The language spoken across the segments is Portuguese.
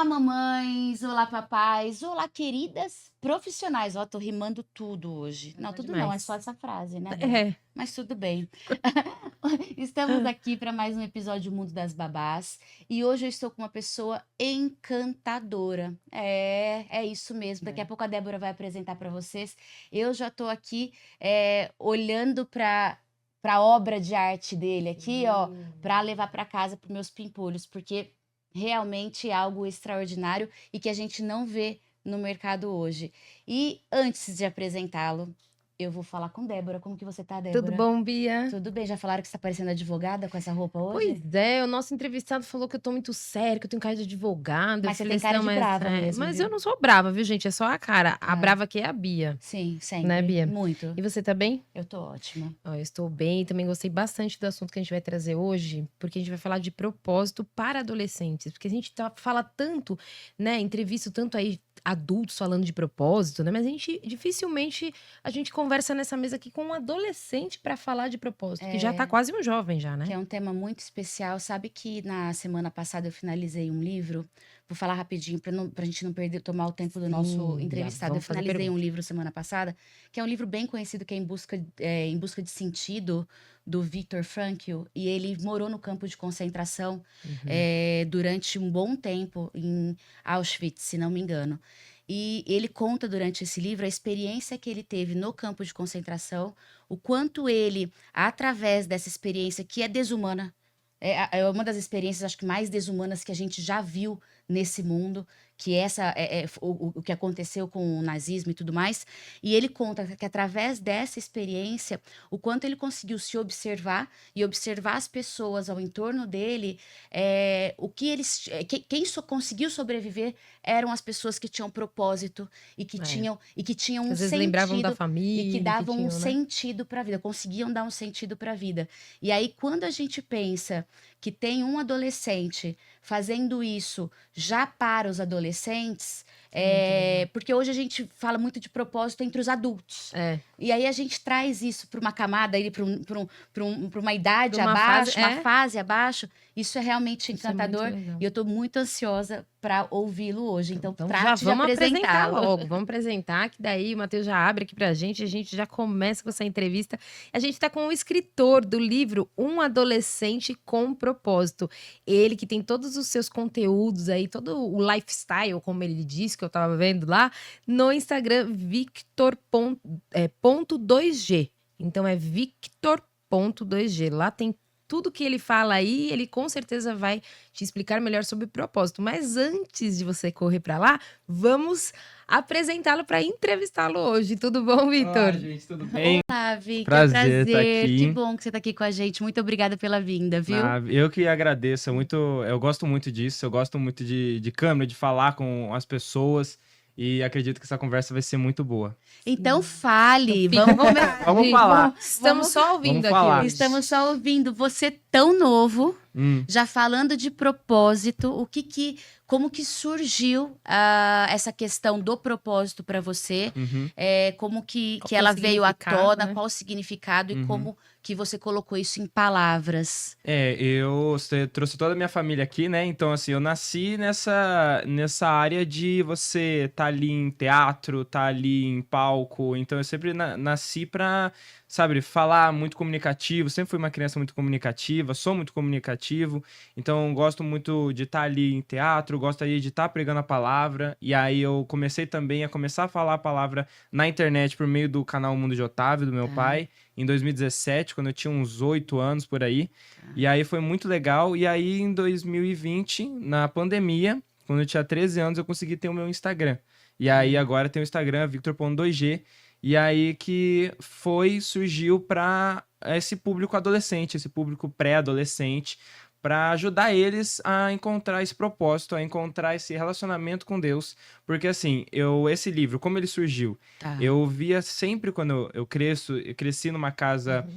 mamães, olá, papais, olá, queridas profissionais. Ó, tô rimando tudo hoje. Não, Tá tudo não, é demais. só essa frase, né, Débora? É. Mas tudo bem. Estamos aqui para mais um episódio do Mundo das Babás e hoje eu estou com uma pessoa encantadora. É isso mesmo. Daqui a pouco a Débora vai apresentar para vocês. Eu já estou aqui olhando para a obra de arte dele aqui, ó, para levar para casa para meus pimpolhos, porque realmente é algo extraordinário e que a gente não vê no mercado hoje. E antes de apresentá-lo, eu vou falar com Débora. Como que você tá, Tudo Débora? bom, Bia? Tudo bem? Já falaram que você tá parecendo advogada com essa roupa hoje? Pois é, o nosso entrevistado falou que eu tô muito sério, que eu tenho cara de advogado. Eu Mas você falei tem cara assim, de não, brava mesmo, mas viu? eu não sou brava, viu, gente? É só a cara. A Ah, brava aqui é a Bia, sim, né, sempre. Bia? Muito. E você tá bem? Eu tô ótima. Ó, eu estou bem, também gostei bastante do assunto que a gente vai trazer hoje, porque a gente vai falar de propósito para adolescentes, porque a gente fala tanto, né, entrevisto tanto aí adultos falando de propósito, né, mas dificilmente a gente conversa nessa mesa aqui com um adolescente para falar de propósito, que já tá quase um jovem já, Que né? é um tema muito especial. Sabe que na semana passada eu finalizei um livro? Vou falar rapidinho para a gente não perder, tomar o tempo do nosso Sim, Bia, entrevistado. Eu vamos fazer finalizei um pergunta. livro semana passada, que é um livro bem conhecido, que é Em Busca de Sentido, do Viktor Frankl. E ele morou no campo de concentração Uhum. durante um bom tempo em Auschwitz, se não me engano. E ele conta durante esse livro a experiência que ele teve no campo de concentração, o quanto ele, através dessa experiência que é desumana, é uma das experiências, acho que mais desumanas que a gente já viu nesse mundo, que o que aconteceu com o nazismo e tudo mais. E ele conta que através dessa experiência, o quanto ele conseguiu se observar e observar as pessoas ao entorno dele, o que eles, quem só conseguiu sobreviver eram as pessoas que tinham propósito É, e que tinham que um às vezes lembravam da sentido e que família, que davam um tinham, né? sentido para a vida, conseguiam dar um sentido para a vida. E aí, quando a gente pensa que tem um adolescente fazendo isso já para os adolescentes, É muito legal. porque hoje a gente fala muito de propósito entre os adultos. É, E aí a gente traz isso para uma camada, para uma idade pra uma fase, abaixo, uma fase abaixo. Isso é realmente isso é muito encantador legal. e eu estou muito ansiosa para ouvi-lo hoje. Então, Então já trate de vamos apresentar apresentá-lo. logo, vamos apresentar, que daí o Matheus já abre aqui pra gente, a gente já começa com essa entrevista. A gente tá com o escritor do livro Um Adolescente com Propósito. Ele que tem todos os seus conteúdos aí, todo o lifestyle, como ele disse, que eu tava vendo lá, no Instagram, Victor.2G. Então é Victor.2G. Lá tem tudo que ele fala aí, ele com certeza vai te explicar melhor sobre o propósito. Mas antes de você correr para lá, vamos apresentá-lo para entrevistá-lo hoje. Tudo bom, Olá, Vitor? gente, tudo bem? Olá, Vicky, é um Prazer estar prazer. Que aqui. bom que você está aqui com a gente. Muito obrigada pela vinda, viu? Eu que agradeço, eu gosto muito disso, eu gosto muito de câmera, de falar com as pessoas e acredito que essa conversa vai ser muito boa. Então fale, Fica à vamos vontade. começar. Vamos falar. Estamos só ouvindo Vamos aqui falar. hoje. Estamos só ouvindo você tão novo, Hum, já falando de propósito, como que surgiu essa questão do propósito para você, uhum, como Qual que que é o ela veio à significado, tona, né? qual o significado e uhum. como que você colocou isso em palavras. Você trouxe toda a minha família aqui, né? Então, assim, eu nasci nessa área de você tá ali em teatro, tá ali em palco. Então, eu sempre nasci pra, sabe, falar muito comunicativo. Sempre fui uma criança muito comunicativa, sou muito comunicativo. Então, gosto muito de estar ali em teatro, gosto aí de estar pregando a palavra. E aí, eu comecei também a começar a falar a palavra na internet por meio do canal Mundo de Otávio, do meu Tá. pai, em 2017, quando eu tinha uns 8 anos por aí. E aí foi muito legal. E aí em 2020, na pandemia, quando eu tinha 13 anos, eu consegui ter o meu Instagram. E aí agora tem o Instagram, Victor.2G. E aí que surgiu para esse público adolescente, esse público pré-adolescente, para ajudar eles a encontrar esse propósito, a encontrar esse relacionamento com Deus. Porque assim, esse livro, como ele surgiu? Tá. Eu via sempre quando eu cresci numa casa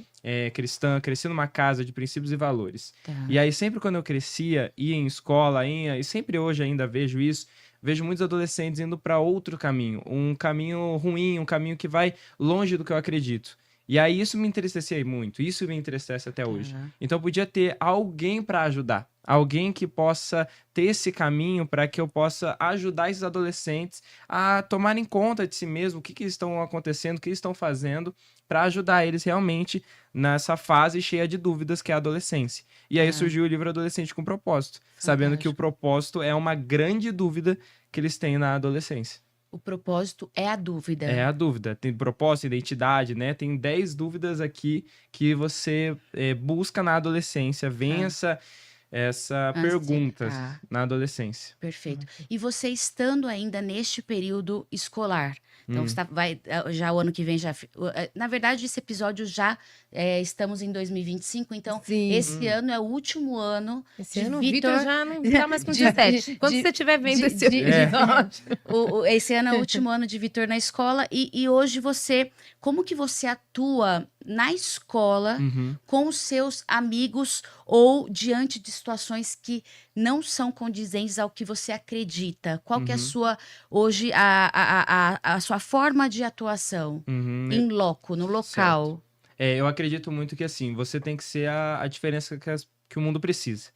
cristã, cresci numa casa de princípios e valores. Tá. E aí sempre quando eu crescia, ia em escola, e sempre hoje ainda vejo isso, vejo muitos adolescentes indo para outro caminho, um caminho ruim, um caminho que vai longe do que eu acredito. E aí isso me entristecia muito, isso me entristece até hoje. Tá. Então podia ter alguém para ajudar, alguém que possa ter esse caminho para que eu possa ajudar esses adolescentes a tomarem conta de si mesmo, o que que estão acontecendo, o que estão fazendo, para ajudar eles realmente nessa fase cheia de dúvidas que é a adolescência. E aí Tá. surgiu o livro Adolescente com Propósito, sabendo que o Fantástico. propósito é uma grande dúvida que eles têm na adolescência. O propósito é a É dúvida. a dúvida. Tem propósito, identidade, né? Tem 10 dúvidas aqui que você busca na adolescência. Vem Tá. essa Ansi- pergunta tá. na adolescência. Perfeito. E você estando ainda neste período escolar, então você vai já o ano que vem na verdade esse episódio já estamos em 2025, então Sim. esse ano é o último ano Esse de ano o Vitor Vitor. já não tá mais com de- 17. Quando de- você estiver vendo de- esse de- episódio. Esse ano é o último ano de Vitor na escola e hoje como que você atua na escola Uhum. com os seus amigos ou diante de situações que não são condizentes ao que você acredita? Qual que é a Uhum. sua, hoje, a sua forma de atuação Uhum. em loco, no local? Eu acredito muito que assim, você tem que ser a diferença que o mundo precisa.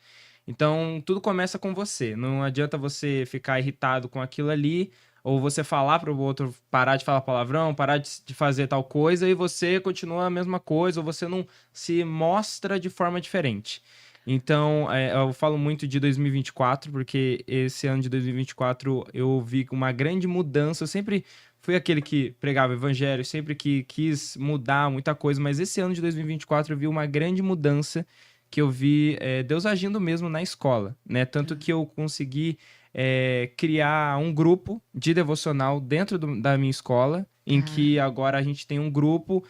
Então, tudo começa com você. Não adianta você ficar irritado com aquilo ali, ou você falar para o outro parar de falar palavrão, parar de fazer tal coisa, e você continua a mesma coisa, ou você não se mostra de forma diferente. Então, eu falo muito de 2024, porque esse ano de 2024 eu vi uma grande mudança. Eu sempre fui aquele que pregava evangelho, sempre que quis mudar muita coisa, mas esse ano de 2024 eu vi uma grande mudança, que eu vi Deus agindo mesmo na escola, né? Tanto que eu consegui criar um grupo de devocional dentro da minha escola, em que agora a gente tem um grupo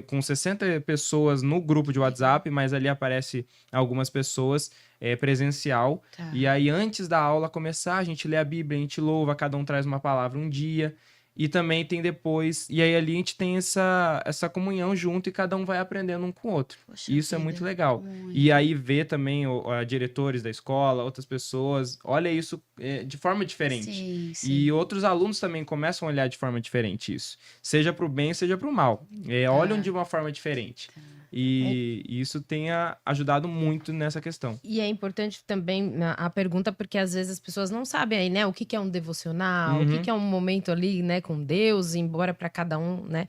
com 60 pessoas no grupo de WhatsApp, mas ali aparece algumas pessoas presencial. Tá. E aí, antes da aula começar, a gente lê a Bíblia, a gente louva, cada um traz uma palavra um dia. E também tem depois... E aí, ali a gente tem essa comunhão junto e cada um vai aprendendo um com o outro. Poxa E isso é vida, muito legal. muito. E aí, ver também diretores da escola, outras pessoas, olha isso de forma diferente. Sim, sim. E outros alunos também começam a olhar de forma diferente isso. Seja para o bem, seja para o mal. Olham de uma forma diferente. E isso tenha ajudado muito nessa questão. E é importante também a pergunta, porque às vezes as pessoas não sabem aí, né? O que que é um devocional, o que que é um momento ali, né, com Deus, embora para cada um, né?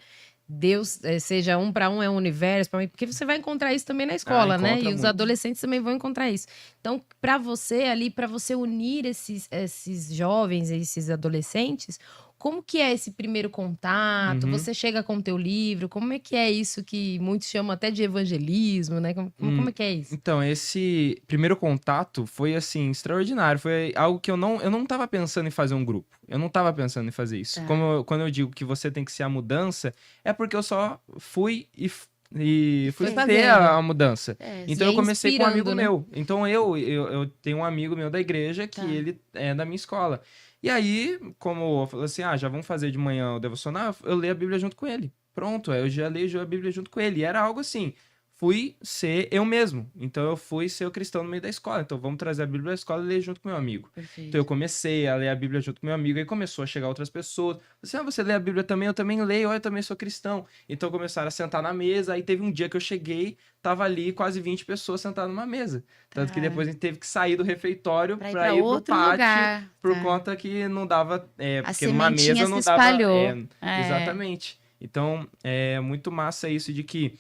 Deus seja para um é um universo, porque você vai encontrar isso também na escola, né? encontra E os muito. adolescentes também vão encontrar isso. Então, para você ali, para você unir esses jovens, esses adolescentes, como que é esse primeiro contato? Uhum. Você chega com o teu livro? Como é que é isso que muitos chamam até de evangelismo, né? Como é que é isso? Então, esse primeiro contato foi, assim, extraordinário. Foi algo que eu não tava pensando em fazer um grupo. Eu não tava pensando em fazer isso. Tá. Quando eu digo que você tem que ser a mudança, é porque eu só fui e fui Foi ter fazendo. a mudança. Então, e eu comecei com um amigo inspirando, né? meu. Então, eu tenho um amigo meu da igreja que Tá. ele é da minha escola. E aí, como eu falei assim, já vamos fazer de manhã o devocional, eu leio a Bíblia junto com ele. Pronto, aí eu já leio a Bíblia junto com ele. E era algo assim, fui ser eu mesmo. Então, eu fui ser o cristão no meio da escola. Então, vamos trazer a Bíblia da escola e ler junto com meu amigo. Perfeito. Então, eu comecei a ler a Bíblia junto com meu amigo, aí começou a chegar outras pessoas. Assim, você lê a Bíblia também? Eu também leio, eu também sou cristão. Então, começaram a sentar na mesa, aí teve um dia que eu cheguei, tava ali quase 20 pessoas sentadas numa mesa. Tanto que Tá. depois a gente teve que sair do refeitório Pra ir pra pra ir pro outro pátio, lugar. por Tá. conta que não dava... A porque numa sementinha mesa se não dava... espalhou. Exatamente. Então, é muito massa isso de que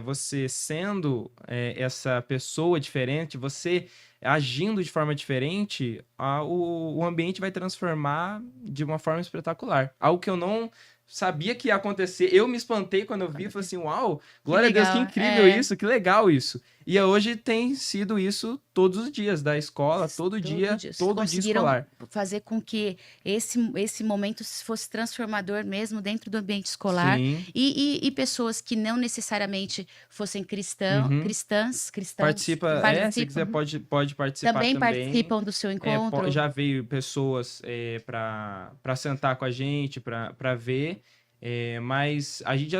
você sendo essa pessoa diferente, você agindo de forma diferente, o ambiente vai transformar de uma forma espetacular. Algo que eu não sabia que ia acontecer. Eu me espantei quando eu vi e falei assim, uau, glória a Deus, que legal. incrível isso, que legal isso. E hoje tem sido isso todos os dias da escola, todo dia Conseguiram escolar. fazer com que esse momento fosse transformador mesmo dentro do ambiente escolar. Sim. E pessoas que não necessariamente fossem cristãs Participa, se quiser pode participar também também. participam do seu encontro. Já veio pessoas para sentar com a gente, para ver, mas a gente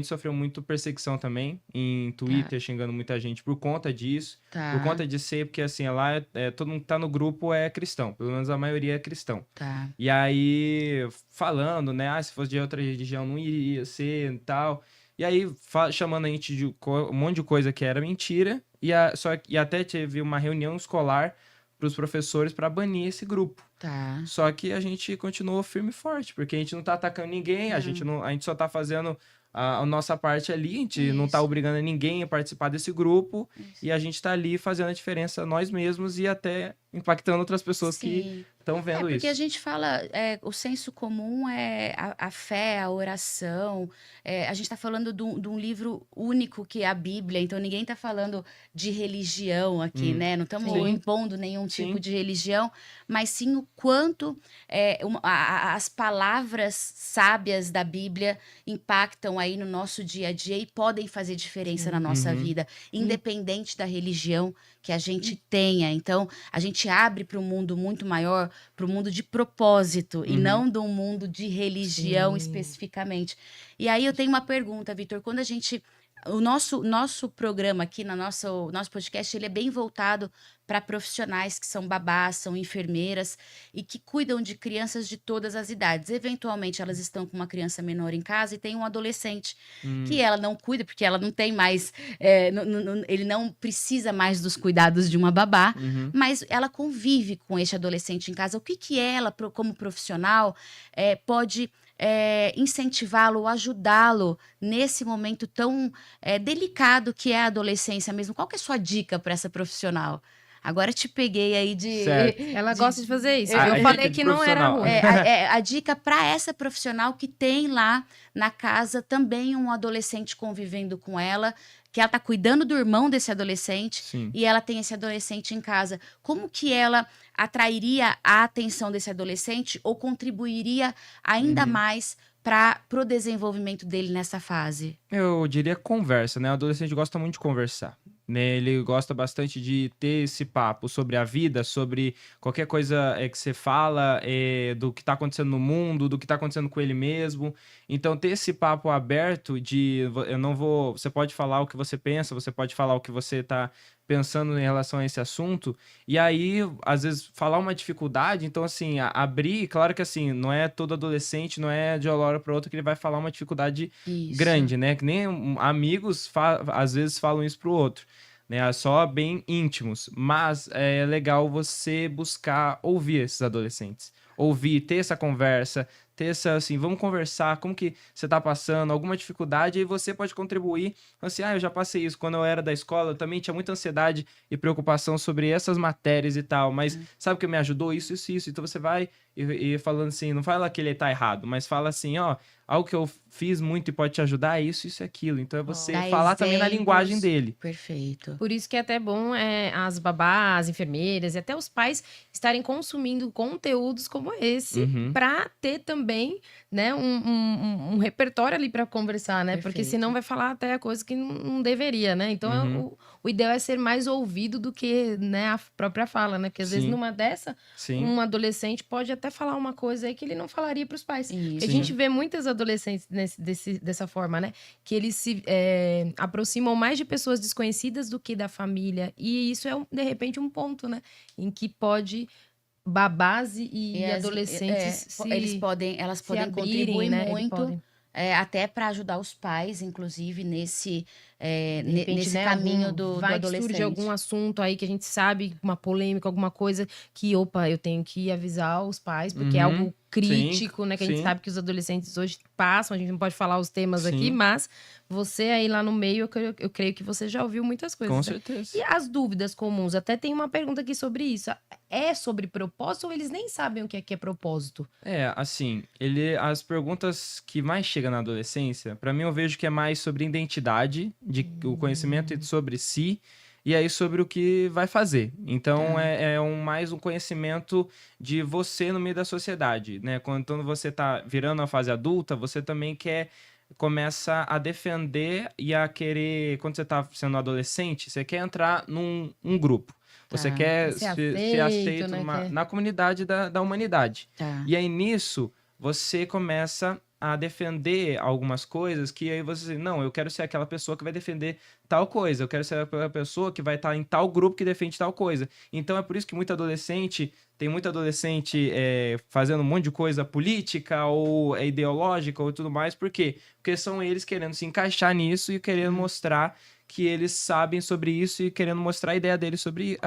sofreu muito perseguição também em Twitter, xingando muita gente por conta disso, Tá, por conta de ser, porque assim, lá todo mundo que tá no grupo é cristão, pelo menos a maioria é cristão. tá. E aí, falando, né, se fosse de outra religião não iria ser e tal. E aí, chamando a gente de um monte de coisa que era mentira, e até teve uma reunião escolar para os professores para banir esse grupo. Tá. Só que a gente continuou firme e forte, porque a gente não tá atacando ninguém, a gente só tá fazendo a nossa parte ali, a gente não tá Isso. obrigando ninguém a participar desse grupo, Isso. e a gente tá ali fazendo a diferença nós mesmos e até impactando outras pessoas que Sim. estão vendo Porque isso. a gente fala, o senso comum é a fé, a oração. A gente está falando de um livro único que é a Bíblia, então ninguém está falando de religião aqui, né? Não estamos Sim. impondo nenhum tipo Sim. de religião, mas sim o quanto as palavras sábias da Bíblia impactam aí no nosso dia a dia e podem fazer diferença na nossa Uhum. vida, independente da religião que a gente tenha. Então, a gente abre para um mundo muito maior, para o mundo de propósito e Uhum. não de um mundo de religião Sim. especificamente. E aí eu tenho uma pergunta, Vitor. Quando a gente. O nosso programa aqui, o nosso podcast, ele é bem voltado para profissionais que são babás, são enfermeiras e que cuidam de crianças de todas as idades. Eventualmente, elas estão com uma criança menor em casa e tem um adolescente que ela não cuida, porque ela não tem mais. Ele não precisa mais dos cuidados de uma babá, Uhum. mas ela convive com este adolescente em casa. O que ela, como profissional, pode incentivá-lo, ajudá-lo nesse momento tão delicado que é a adolescência mesmo? Qual que é a sua dica para essa profissional? Agora te peguei aí de. Certo. Ela gosta de fazer isso. A Eu dica falei de que não era profissional. ruim. A dica para essa profissional que tem lá na casa também um adolescente convivendo com ela, que ela está cuidando do irmão desse adolescente Sim. e ela tem esse adolescente em casa. Como que ela atrairia a atenção desse adolescente ou contribuiria ainda mais para o desenvolvimento dele nessa fase? Eu diria conversa, né? O adolescente gosta muito de conversar, né? Ele gosta bastante de ter esse papo sobre a vida, sobre qualquer coisa que você fala, do que tá acontecendo no mundo, do que tá acontecendo com ele mesmo. Então, ter esse papo aberto eu não vou... Você pode falar o que você pensa, você pode falar o que você tá pensando em relação a esse assunto, e aí, às vezes, falar uma dificuldade, então, assim, abrir, claro que, assim, não é todo adolescente, não é de uma hora para outra que ele vai falar uma dificuldade Isso. grande, né? Que nem amigos, às vezes, falam isso pro outro, né? Só bem íntimos, mas é legal você buscar ouvir esses adolescentes, ouvir, ter essa conversa, ter essa, assim, vamos conversar, como que você tá passando, alguma dificuldade, e você pode contribuir, assim, eu já passei isso, quando eu era da escola, eu também tinha muita ansiedade e preocupação sobre essas matérias e tal, mas sabe o que me ajudou? Isso, então você vai e falando assim, não fala que ele tá errado, mas fala assim, ó, algo que eu fiz muito e pode te ajudar é isso, isso e aquilo, então é você Dá falar também na exemplos. linguagem dele. Perfeito. Por isso que é até bom as babás, as enfermeiras e até os pais estarem consumindo conteúdos como esse Uhum. para ter também, né, um repertório ali para conversar, né? Porque Perfeito. senão vai falar até coisa que não deveria, né? Então o ideal é ser mais ouvido do que, né, a própria fala, né? Porque às vezes Sim. numa dessa, Sim. um adolescente pode até falar uma coisa aí que ele não falaria para os pais. Isso. A gente vê muitos adolescentes dessa forma, né? Que eles se aproximam mais de pessoas desconhecidas do que da família. E isso é, de repente, um ponto, né? Em que pode babás e adolescentes elas podem abrirem, contribuir né? muito, até para ajudar os pais, inclusive, nesse De repente, nesse né, caminho do vai que surge adolescente. algum assunto aí que a gente sabe, uma polêmica, alguma coisa que, opa, eu tenho que avisar os pais, porque é algo crítico, né? Que a gente sabe que os adolescentes hoje passam, a gente não pode falar os temas aqui, mas você aí lá no meio, eu creio que você já ouviu muitas coisas. Com né? certeza. E as dúvidas comuns? Até tem uma pergunta aqui sobre isso. É sobre propósito ou eles nem sabem o que é propósito? Assim, as perguntas que mais chegam na adolescência, pra mim eu vejo que é mais sobre identidade, o conhecimento sobre si, e aí sobre o que vai fazer. Então, mais um conhecimento de você no meio da sociedade, né? Quando você tá virando a fase adulta, você também começa a defender e a querer, quando você tá sendo adolescente, você quer entrar num grupo. Você quer ser aceito né? na comunidade da humanidade. Tá. E aí, nisso, você começa a defender algumas coisas que aí você diz, não, eu quero ser aquela pessoa que vai defender tal coisa, eu quero ser aquela pessoa que vai estar em tal grupo que defende tal coisa. Então é por isso que tem muito adolescente fazendo um monte de coisa política ou ideológica ou tudo mais. Por quê? Porque são eles querendo se encaixar nisso e querendo mostrar que eles sabem sobre isso e querendo mostrar a ideia deles sobre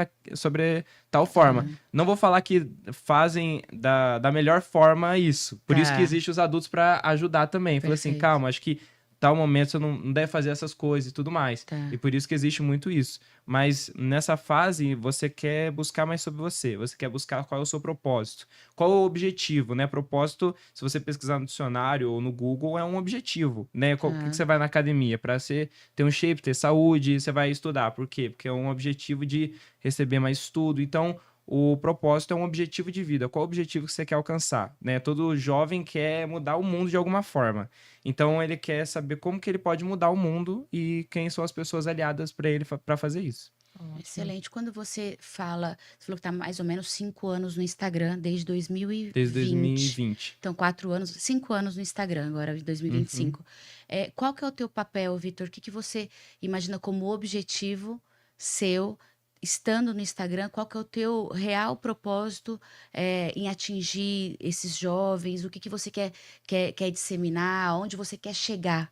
tal forma. Não vou falar que fazem da melhor forma isso. Por isso que Tá. existe os adultos para ajudar também. Falei assim, Perfeito. calma, acho que tal momento você não deve fazer essas coisas e tudo mais. Tá. E por isso que existe muito isso. Mas nessa fase, você quer buscar mais sobre você. Você quer buscar qual é o seu propósito. Qual é o objetivo, né? Propósito, se você pesquisar no dicionário ou no Google, é um objetivo, né? Por que você vai na academia? Para você ter um shape, ter saúde, você vai estudar. Por quê? Porque é um objetivo de receber mais estudo. Então, o propósito é um objetivo de vida. Qual o objetivo que você quer alcançar, né? Todo jovem quer mudar o mundo de alguma forma. Então, ele quer saber como que ele pode mudar o mundo e quem são as pessoas aliadas para ele para fazer isso. Excelente. Quando você falou que está mais ou menos 5 anos no Instagram, desde 2020. Desde 2020. Então, 4 anos, 5 anos no Instagram, agora em 2025. Qual que é o teu papel, Vitor? O que você imagina como objetivo seu, estando no Instagram? Qual que é o teu real propósito em atingir esses jovens? O que você quer disseminar? Onde você quer chegar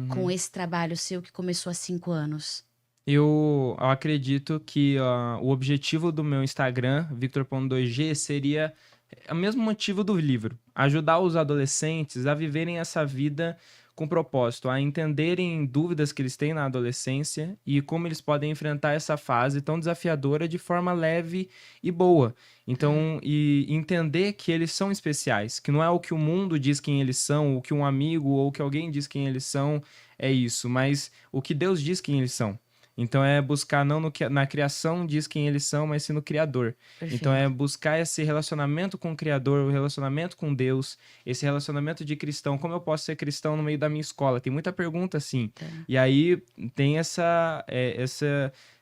com esse trabalho seu que começou há 5 anos? Eu acredito que o objetivo do meu Instagram, Victor.2G, seria o mesmo motivo do livro. Ajudar os adolescentes a viverem essa vida com propósito, a entenderem dúvidas que eles têm na adolescência e como eles podem enfrentar essa fase tão desafiadora de forma leve e boa. Então, e entender que eles são especiais, que não é o que o mundo diz quem eles são, o que um amigo ou o que alguém diz quem eles são, é isso, mas o que Deus diz quem eles são. Então é buscar não na criação diz quem eles são, mas sim no Criador. Então é buscar esse relacionamento com o Criador, o relacionamento com Deus, esse relacionamento de cristão. Como eu posso ser cristão no meio da minha escola? Tem muita pergunta assim. E aí tem essa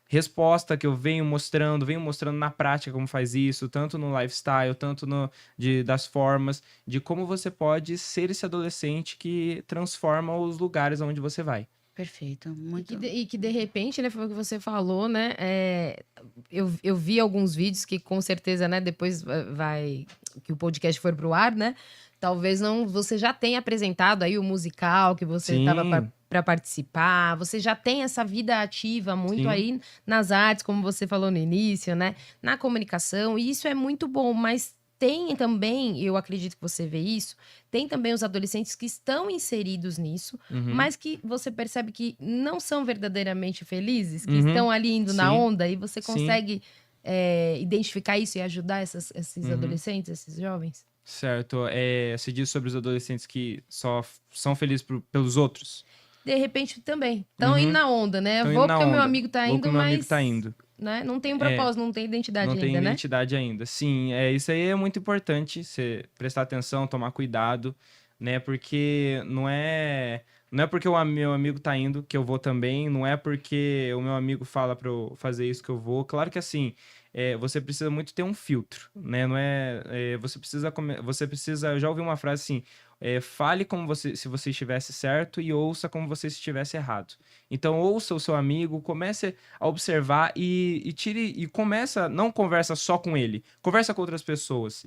resposta que eu venho mostrando na prática como faz isso, tanto no lifestyle, tanto das formas, de como você pode ser esse adolescente que transforma os lugares onde você vai. Perfeito, muito. E que de repente, né, foi o que você falou, né? Eu vi alguns vídeos que com certeza, né, depois que o podcast for pro ar, né? Talvez você já tenha apresentado aí o musical que você estava para participar, você já tem essa vida ativa muito aí nas artes, como você falou no início, né? Na comunicação, e isso é muito bom, mas tem também, eu acredito que você vê isso, tem também os adolescentes que estão inseridos nisso, mas que você percebe que não são verdadeiramente felizes, que estão ali indo na onda, e você consegue identificar isso e ajudar esses adolescentes, esses jovens? Certo. Você diz sobre os adolescentes que só são felizes pelos outros? De repente também. Estão indo na onda, né? Vou porque o meu amigo tá indo, mas... Né? Não tem um propósito, não tem identidade ainda, né? Não tem identidade ainda. Sim, isso aí é muito importante, você prestar atenção, tomar cuidado, né? Porque não é porque o meu amigo tá indo que eu vou também, não é porque o meu amigo fala pra eu fazer isso que eu vou. Claro que assim, você precisa muito ter um filtro, né? Não você precisa, eu já ouvi uma frase assim, fale como se você estivesse certo e ouça como você estivesse errado. Então ouça o seu amigo, comece a observar e não conversa só com ele, conversa com outras pessoas,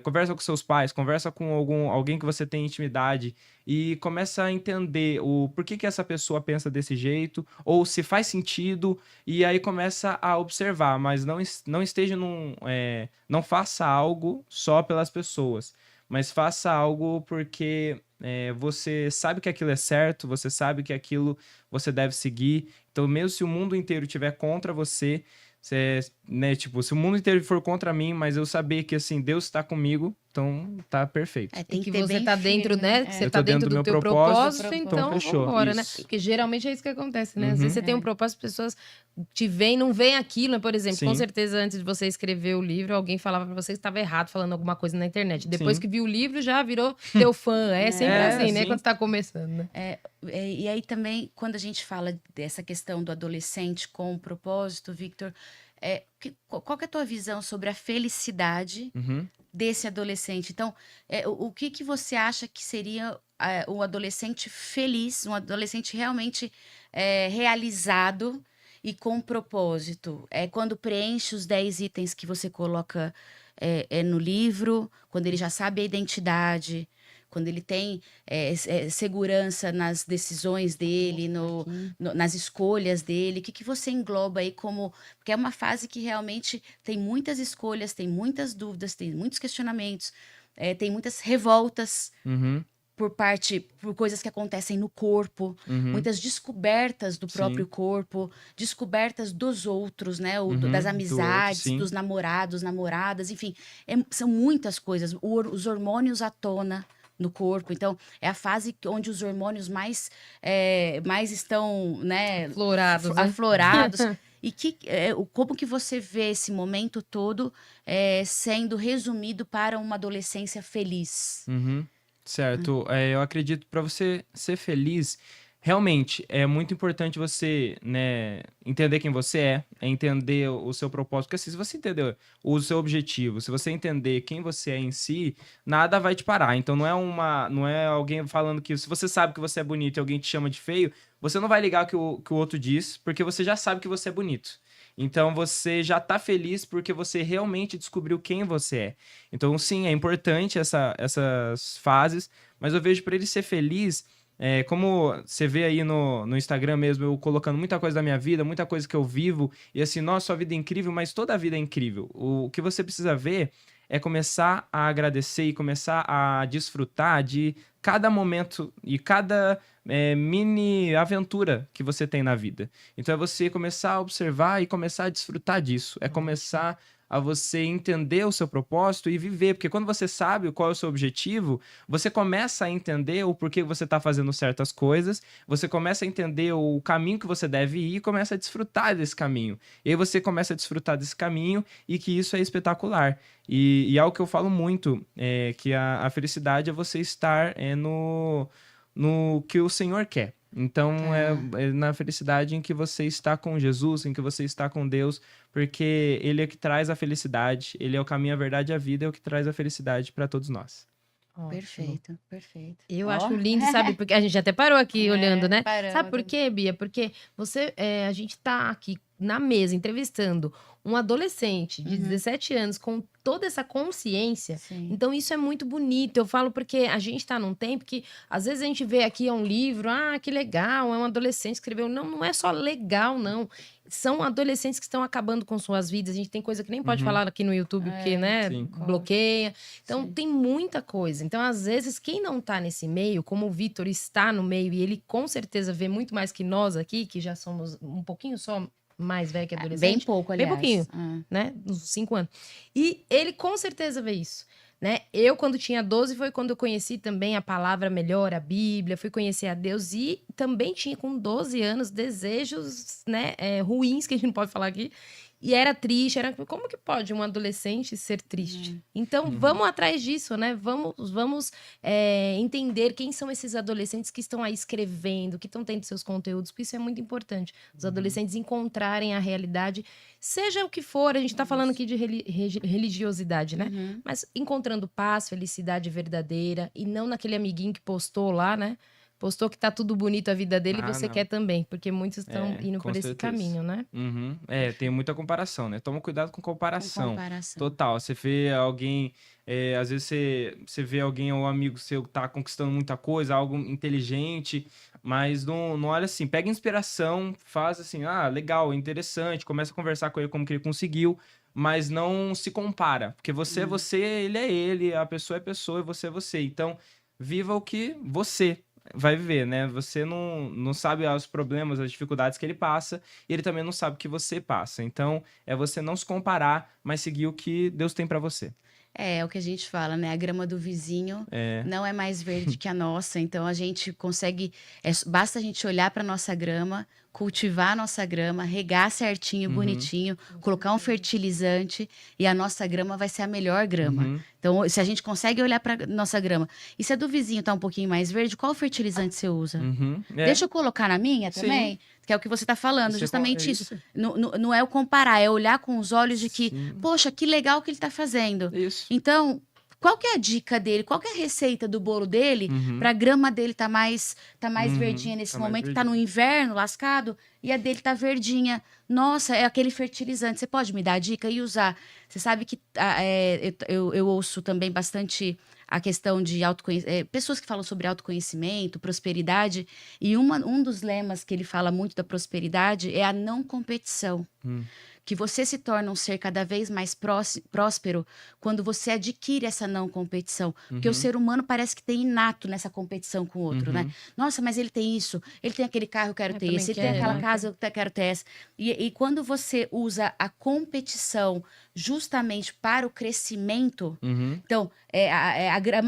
conversa com seus pais, conversa com alguém que você tem intimidade e começa a entender o porquê que essa pessoa pensa desse jeito ou se faz sentido, e aí começa a observar, mas não esteja não faça algo só pelas pessoas, mas faça algo porque você sabe que aquilo é certo, você sabe que aquilo você deve seguir. Então, mesmo se o mundo inteiro estiver contra você, né, tipo, se o mundo inteiro for contra mim, mas eu saber que, assim, Deus está comigo, então tá perfeito. Tem que você tá dentro, né? Você Eu tá tô dentro do meu teu propósito, então fechou. vambora, né? Isso. Porque geralmente é isso que acontece, né? Às vezes você tem um propósito, as pessoas te veem, não veem aquilo, né? Por exemplo, com certeza antes de você escrever o livro, alguém falava pra você que estava errado falando alguma coisa na internet. Depois que viu o livro, já virou teu fã. É sempre assim, né? Quando você tá começando, né? E aí também, quando a gente fala dessa questão do adolescente com o propósito, Victor, qual que é a tua visão sobre a felicidade desse adolescente? Então, o que você acha que seria um adolescente feliz, um adolescente realmente realizado e com propósito. É quando preenche os 10 itens que você coloca no livro, quando ele já sabe a identidade, quando ele tem segurança nas decisões dele, nas escolhas dele. O que você engloba aí como... Porque é uma fase que realmente tem muitas escolhas, tem muitas dúvidas, tem muitos questionamentos, tem muitas revoltas Uhum, por coisas que acontecem no corpo, uhum, muitas descobertas do sim, próprio corpo, descobertas dos outros, né? Das uhum, do outro, amizades, sim. dos namorados, namoradas, enfim, são muitas coisas. Os hormônios à tona no corpo. Então, é a fase onde os hormônios mais estão, né, Florados, né? aflorados. E como que você vê esse momento todo sendo resumido para uma adolescência feliz? Uhum, certo. Eu acredito para você ser feliz, realmente é muito importante você, né, entender quem você é entender o seu propósito. Porque assim, se você entender o seu objetivo, se você entender quem você é em si, nada vai te parar. Então não é alguém falando que se você sabe que você é bonito e alguém te chama de feio, você não vai ligar o que o outro diz, porque você já sabe que você é bonito. Então você já tá feliz porque você realmente descobriu quem você é. Então, sim, é importante essas fases, mas eu vejo para ele ser feliz, como você vê aí no Instagram mesmo, eu colocando muita coisa da minha vida, muita coisa que eu vivo, e assim, nossa, sua vida é incrível, mas toda a vida é incrível. O que você precisa ver é começar a agradecer e começar a desfrutar de cada momento e cada mini aventura que você tem na vida. Então é você começar a observar e começar a desfrutar disso. É começar a você entender o seu propósito e viver. Porque quando você sabe qual é o seu objetivo, você começa a entender o porquê você está fazendo certas coisas, você começa a entender o caminho que você deve ir e começa a desfrutar desse caminho. E aí você começa a desfrutar desse caminho e que isso é espetacular. E algo que eu falo muito é que a felicidade é você estar no que o Senhor quer. Então, é na felicidade em que você está com Jesus, em que você está com Deus, porque Ele é que traz a felicidade, Ele é o caminho, a verdade e a vida, é o que traz a felicidade para todos nós. Ótimo. Perfeito, perfeito. Eu Ó. acho lindo, sabe? Porque a gente até parou aqui olhando, né? paramos. Sabe por quê, Bia? Porque a gente tá aqui na mesa entrevistando um adolescente de 17 anos com toda essa consciência. Sim. Então, isso é muito bonito. Eu falo porque a gente tá num tempo que, às vezes, a gente vê aqui um livro, que legal, é um adolescente que escreveu. Não, não é só legal, não. São adolescentes que estão acabando com suas vidas. A gente tem coisa que nem pode falar aqui no YouTube, porque, né, Sim. bloqueia. Então, Sim. tem muita coisa. Então, às vezes, quem não tá nesse meio, como o Vitor está no meio, e ele com certeza vê muito mais que nós aqui, que já somos um pouquinho só mais velho que adolescente. Bem pouco, aliás. Bem pouquinho, né? Uns 5 anos. E ele com certeza vê isso, né? Eu, quando tinha 12, foi quando eu conheci também a palavra melhor, a Bíblia, fui conhecer a Deus e também tinha com 12 anos desejos, né, ruins, que a gente não pode falar aqui. E era triste, como que pode um adolescente ser triste? Então, vamos atrás disso, né? Vamos entender quem são esses adolescentes que estão aí escrevendo, que estão tendo seus conteúdos, porque isso é muito importante. Os adolescentes encontrarem a realidade, seja o que for, a gente tá falando aqui de religiosidade, né? Mas encontrando paz, felicidade verdadeira, e não naquele amiguinho que postou lá, né? Postou que tá tudo bonito a vida dele e você não. quer também, porque muitos estão indo com por esse certeza. caminho, né? Tem muita comparação, né? Toma cuidado com comparação. Comparação. Total. Você vê alguém, às vezes você vê alguém ou um amigo seu que tá conquistando muita coisa, algo inteligente, mas não olha assim, pega inspiração, faz assim, legal, interessante, começa a conversar com ele como que ele conseguiu, mas não se compara, porque você é você, ele é ele, a pessoa é pessoa e você é você. Então, viva o que você vai viver, né? Você não sabe os problemas, as dificuldades que ele passa, e ele também não sabe o que você passa. Então, é você não se comparar, mas seguir o que Deus tem pra você. É o que a gente fala, né? A grama do vizinho não é mais verde que a nossa. Então, a gente consegue... basta a gente olhar para nossa grama, cultivar a nossa grama, regar certinho, bonitinho, colocar um fertilizante e a nossa grama vai ser a melhor grama. Então, se a gente consegue olhar para nossa grama, e se a do vizinho tá um pouquinho mais verde, qual fertilizante você usa? Deixa eu colocar na minha também, que é o que você tá falando, justamente isso. Não é o comparar, é olhar com os olhos de que, poxa, que legal que ele tá fazendo. Isso. Então, qual que é a dica dele? Qual que é a receita do bolo dele Uhum. pra grama dele tá mais Uhum. verdinha nesse Tá mais momento, que tá no verdinha. inverno lascado, e a dele tá verdinha. Nossa, é aquele fertilizante. Você pode me dar a dica e usar? Você sabe que eu ouço também bastante a questão de autoconhecimento, pessoas que falam sobre autoconhecimento, prosperidade, e um dos lemas que ele fala muito da prosperidade é a não competição. Hum. Que você se torna um ser cada vez mais próspero quando você adquire essa não competição. Porque o Uhum. ser humano parece que tem inato nessa competição com o outro, né? Uhum. Nossa, mas ele tem isso, ele tem aquele carro, eu quero Eu ter também esse, ele tem quero, aquela né? casa, eu quero ter essa. E quando você usa a competição justamente para o crescimento, Uhum. então,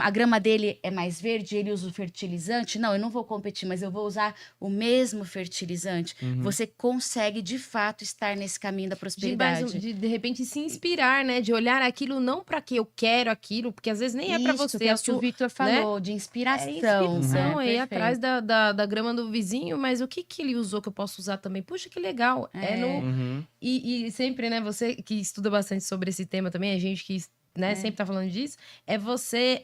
a grama dele é mais verde, ele usa o fertilizante. Não, eu não vou competir, mas eu vou usar o mesmo fertilizante. Uhum. Você consegue, de fato, estar nesse caminho da prosperidade. De repente se inspirar, né? De olhar aquilo não para que eu quero aquilo, porque às vezes nem é para Isso, você, que é o que o Victor falou, de é inspiração. inspiração, é ir Perfeito. atrás da grama do vizinho, mas o que que ele usou que eu posso usar também? Puxa, que legal. Uhum. E sempre, né, você que estuda bastante sobre esse tema também, a gente que, né, sempre tá falando disso, é você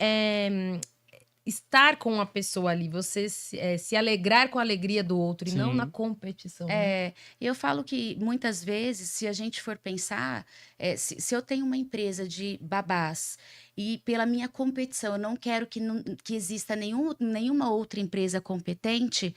estar com a pessoa ali, você se alegrar com a alegria do outro e não Sim. na competição, né? Eu falo que muitas vezes, se a gente for pensar, se eu tenho uma empresa de babás e pela minha competição eu não quero que exista nenhuma outra empresa competente,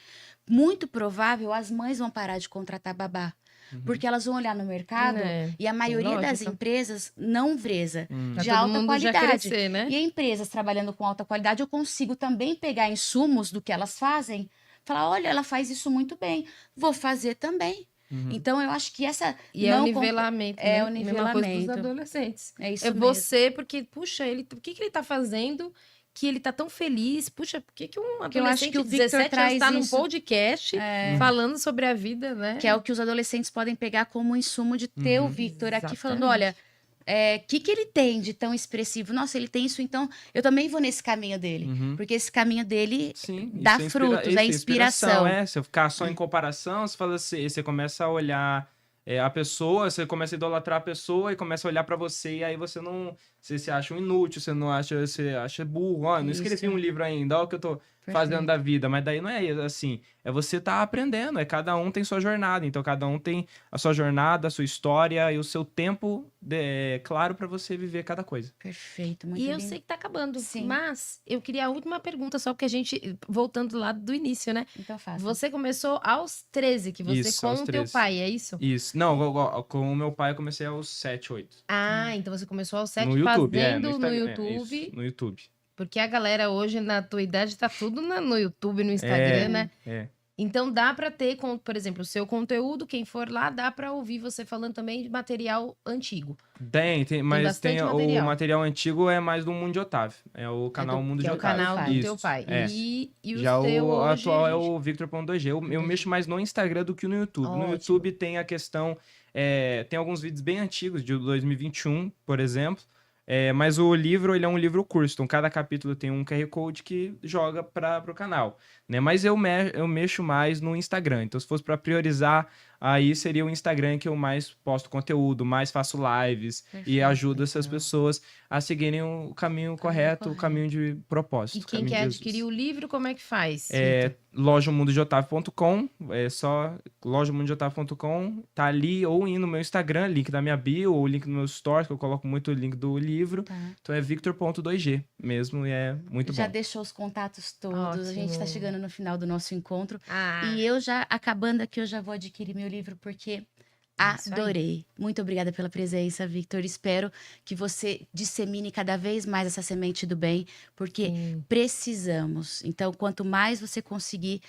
muito provável as mães vão parar de contratar babá. Uhum. Porque elas vão olhar no mercado e a maioria das lógica. empresas não presa Pra de todo alta mundo já qualidade. crescer, né? E empresas trabalhando com alta qualidade, eu consigo também pegar insumos do que elas fazem, falar, olha, ela faz isso muito bem, vou fazer também. Uhum. Então, eu acho que essa E é o não nivelamento, é né? o Mesma coisa dos nivelamento. adolescentes. É isso É mesmo. você, porque, puxa, o que que ele tá fazendo que ele tá tão feliz? Puxa, por que que um Que eu acho adolescente que o de Victor 17 anos tá traz num isso. podcast falando sobre a vida, né? Que é o que os adolescentes podem pegar como insumo de ter o Uhum. Victor aqui falando, Exatamente. olha, que ele tem de tão expressivo? Nossa, ele tem isso, então eu também vou nesse caminho dele. Uhum. Porque esse caminho dele Sim, dá isso é frutos, isso é inspiração. Se eu ficar só em comparação, você fala assim, você começa a olhar a pessoa, você começa a idolatrar a pessoa e começa a olhar pra você, e aí você não. Você se acha um inútil, você não acha, você acha burro. Ó, não escrevi Isso. um livro ainda, olha o que eu tô fazendo da vida. Mas daí não é assim. É você tá aprendendo, cada um tem sua jornada. Então cada um tem a sua jornada, a sua história e o seu tempo claro pra você viver cada coisa. Perfeito, muito E eu lindo. sei que tá acabando, Sim. mas eu queria a última pergunta, só porque a gente, voltando lá do início, né? Então faça. Você começou aos 13, que você Isso, com aos o teu 13. pai, é isso? Isso. Não, com o meu pai eu comecei aos 7, 8. Ah, então você começou aos 7 No YouTube, fazendo no Instagram, YouTube. isso, no YouTube. Porque a galera hoje, na tua idade, tá tudo no YouTube, no Instagram, né? É. Então dá pra ter, por exemplo, o seu conteúdo, quem for lá, dá pra ouvir você falando também de material antigo. Mas bastante o material. material antigo é mais do Mundo de Otávio. É o canal Mundo que de é o Otávio. canal do Isso, teu pai. é. E o Já seu o hoje, atual é gente- o Victor.2G. Eu mexo mais no Instagram do que no YouTube. No Ótimo. YouTube tem a questão. Tem alguns vídeos bem antigos, de 2021, por exemplo. Mas o livro, ele é um livro curso. Então, cada capítulo tem um QR Code que joga para o canal. Né? Mas eu mexo mais no Instagram. Então, se fosse para priorizar, aí seria o Instagram que eu mais posto conteúdo, mais faço lives e Perfeito, ajudo essas legal. pessoas a seguirem o caminho correto, o caminho de propósito. E o quem caminho de quer Jesus. adquirir o livro, como é que faz? Lojamundodeotávio.com, é só lojamundodeotávio.com, tá ali, ou ir no meu Instagram, link da minha bio, ou link no meu stories, que eu coloco muito o link do livro. Tá. Então é Victor.2G mesmo, e é muito Já bom. deixou os contatos todos. A gente está Ótimo. chegando no final do nosso encontro. Ah, E eu já, acabando aqui, eu já vou adquirir meu livro, porque isso aí. adorei. Muito obrigada pela presença, Victor. Espero que você dissemine cada vez mais essa semente do bem, porque sim. precisamos. Então, quanto mais você conseguir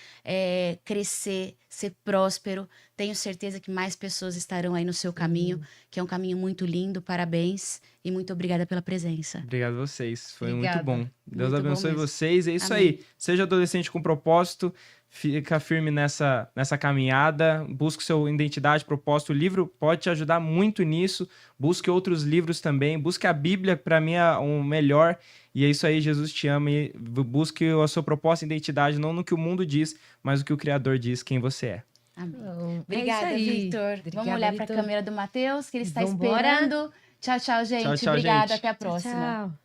crescer, ser próspero, tenho certeza que mais pessoas estarão aí no seu caminho, que é um caminho muito lindo. Parabéns e muito obrigada pela presença. Obrigado a vocês, foi Obrigada. muito bom. Deus Muito bom abençoe mesmo. vocês, é isso Amém. aí. Seja adolescente com propósito, fica firme nessa caminhada, busque sua identidade, propósito. O livro pode te ajudar muito nisso. Busque outros livros também, busque a Bíblia, para mim é o melhor. E é isso aí, Jesus te ama, e busque a sua propósito e identidade, não no que o mundo diz, mas o que o Criador diz, quem você é. Amém. Então, Obrigada, é isso aí. Victor. Obrigada, Vamos olhar para a Victor. câmera do Matheus, que ele está Vambora. esperando. Tchau, tchau, gente. Tchau, Obrigada. gente. Até a próxima. Tchau.